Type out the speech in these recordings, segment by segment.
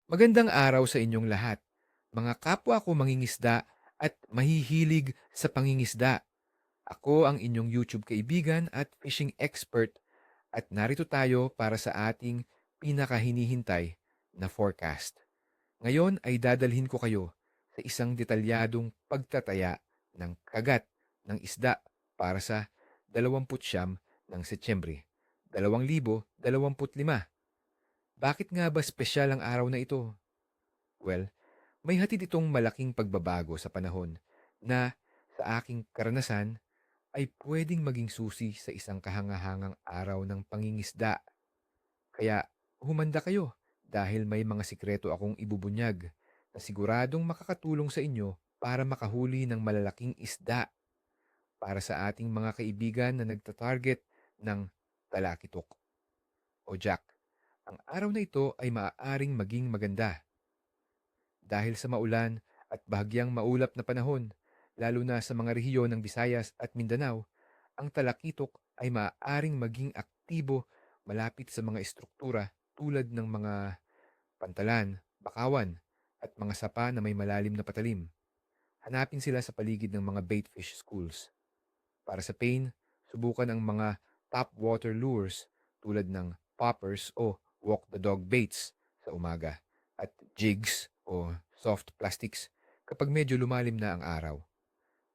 Magandang araw sa inyong lahat, mga kapwa ko mangingisda at mahihilig sa pangingisda. Ako ang inyong YouTube kaibigan at fishing expert at narito tayo para sa ating pinakahinihintay na forecast. Ngayon ay dadalhin ko kayo sa isang detalyadong pagtataya ng kagat ng isda para sa 29 ng Setyembre, 2025. Bakit nga ba espesyal ang araw na ito? Well, may hatid itong malaking pagbabago sa panahon na sa aking karanasan ay pwedeng maging susi sa isang kahangahangang araw ng pangingisda. Kaya humanda kayo dahil may mga sikreto akong ibubunyag na siguradong makakatulong sa inyo para makahuli ng malalaking isda para sa ating mga kaibigan na nagtatarget ng talakitok o jack. Ang araw na ito ay maaaring maging maganda dahil sa maulan at bahagyang maulap na panahon, lalo na sa mga rehiyon ng Visayas at Mindanao, ang talakitok ay maaaring maging aktibo malapit sa mga estruktura tulad ng mga pantalan, bakawan, at mga sapa na may malalim na patalim. Hanapin sila sa paligid ng mga bait fish schools. Para sa pain, subukan ang mga top water lures tulad ng poppers o walk the dog baits sa umaga at jigs o soft plastics kapag medyo lumalim na ang araw.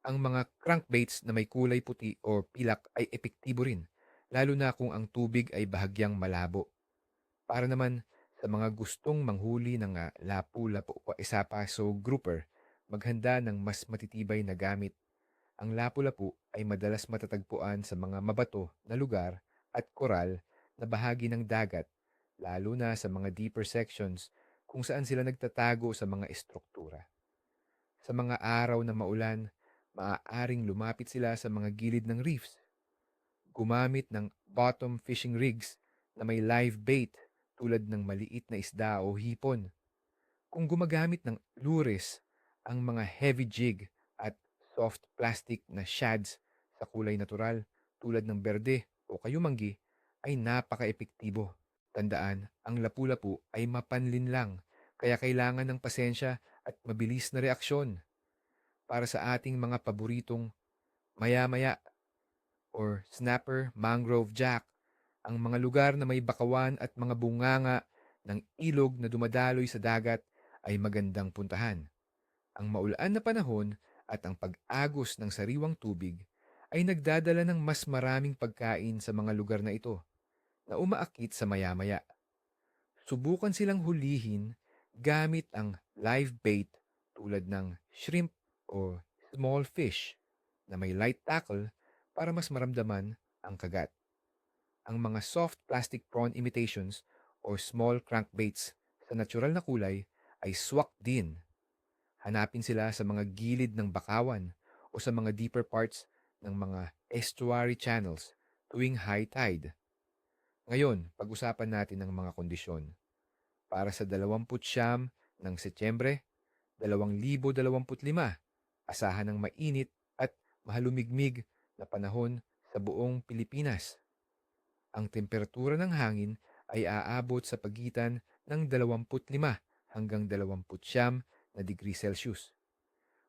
Ang mga crankbaits na may kulay puti o pilak ay epektibo rin, lalo na kung ang tubig ay bahagyang malabo. Para naman sa mga gustong manghuli ng lapu-lapu o esapaso grouper, maghanda ng mas matitibay na gamit. Ang lapu-lapu ay madalas matatagpuan sa mga mabato na lugar at koral na bahagi ng dagat, lalo na sa mga deeper sections kung saan sila nagtatago sa mga estruktura. Sa mga araw na maulan, maaaring lumapit sila sa mga gilid ng reefs, gumamit ng bottom fishing rigs na may live bait tulad ng maliit na isda o hipon. Kung gumagamit ng lures, ang mga heavy jig at soft plastic na shads sa kulay natural tulad ng berde o kayumanggi ay napaka-epektibo. Tandaan, ang lapu-lapu ay mapanlin lang, kaya kailangan ng pasensya at mabilis na reaksyon para sa ating mga paboritong maya-maya or snapper, mangrove jack, ang mga lugar na may bakawan at mga bunganga ng ilog na dumadaloy sa dagat ay magandang puntahan. Ang maulan na panahon at ang pag-agos ng sariwang tubig ay nagdadala ng mas maraming pagkain sa mga lugar na ito na umaakit sa maya-maya. Subukan silang hulihin gamit ang live bait tulad ng shrimp o small fish na may light tackle para mas maramdaman ang kagat. Ang mga soft plastic prawn imitations or small crankbaits sa natural na kulay ay swak din. Hanapin sila sa mga gilid ng bakawan o sa mga deeper parts ng mga estuary channels tuwing high tide. Ngayon, pag-usapan natin ang mga kondisyon. Para sa 29 ng Setyembre, 2025, asahan ng mainit at mahalumigmig na panahon sa buong Pilipinas. Ang temperatura ng hangin ay aabot sa pagitan ng 25 hanggang 29 na degree Celsius.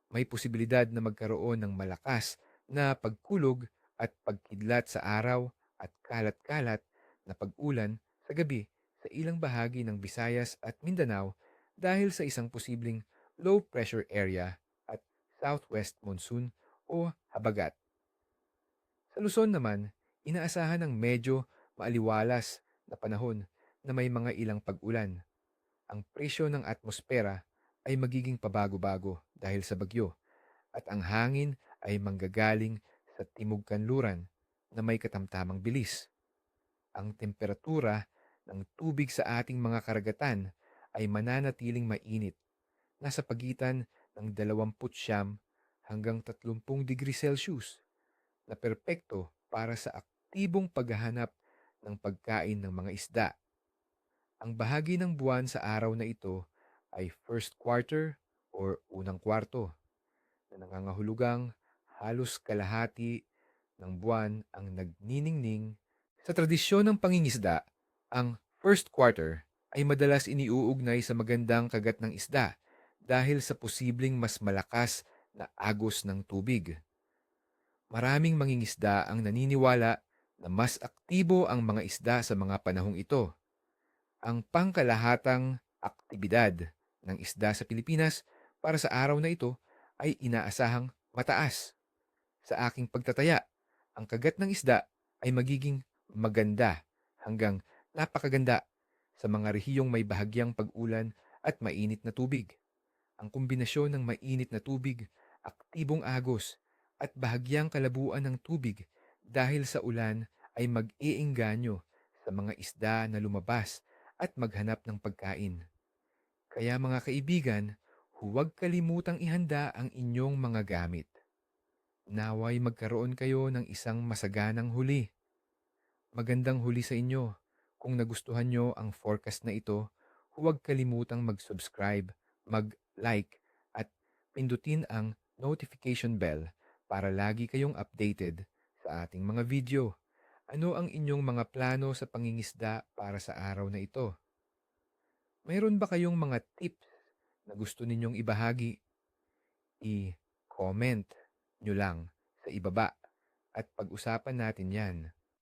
May posibilidad na magkaroon ng malakas na pagkulog at pagkidlat sa araw at kalat-kalat na pag-ulan sa gabi sa ilang bahagi ng Visayas at Mindanao dahil sa isang posibleng low pressure area at southwest monsoon o habagat. Sa Luzon naman, inaasahan ng medyo maaliwalas na panahon na may mga ilang pag-ulan. Ang presyo ng atmosfera ay magiging pabago-bago dahil sa bagyo at ang hangin ay manggagaling sa timog kanluran na may katamtamang bilis. Ang temperatura ng tubig sa ating mga karagatan ay mananatiling mainit, nasa pagitan ng 29 hanggang 30 degree Celsius na perpekto para sa aktibong paghahanap ng pagkain ng mga isda. Ang bahagi ng buwan sa araw na ito ay first quarter or unang kwarto na nangangahulugang halos kalahati ng buwan ang nagniningning. Sa tradisyon ng pangingisda, ang first quarter ay madalas iniuugnay sa magandang kagat ng isda dahil sa posibleng mas malakas na agos ng tubig. Maraming mangingisda ang naniniwala na mas aktibo ang mga isda sa mga panahong ito. Ang pangkalahatang aktibidad ng isda sa Pilipinas para sa araw na ito ay inaasahang mataas. Sa aking pagtataya, ang kagat ng isda ay magiging maganda hanggang napakaganda sa mga rehiyong may bahagyang pag-ulan at mainit na tubig. Ang kombinasyon ng mainit na tubig, aktibong agos, at bahagyang kalabuan ng tubig dahil sa ulan ay mag-iengganyo sa mga isda na lumabas at maghanap ng pagkain. Kaya mga kaibigan, huwag kalimutang ihanda ang inyong mga gamit. Naway magkaroon kayo ng isang masaganang huli. Magandang huli sa inyo. Kung nagustuhan nyo ang forecast na ito, huwag kalimutang mag-subscribe, mag-like, at pindutin ang notification bell para lagi kayong updated sa ating mga video. Ano ang inyong mga plano sa pangingisda para sa araw na ito? Mayroon ba kayong mga tips na gusto ninyong ibahagi? I-comment nyo lang sa ibaba at pag-usapan natin yan.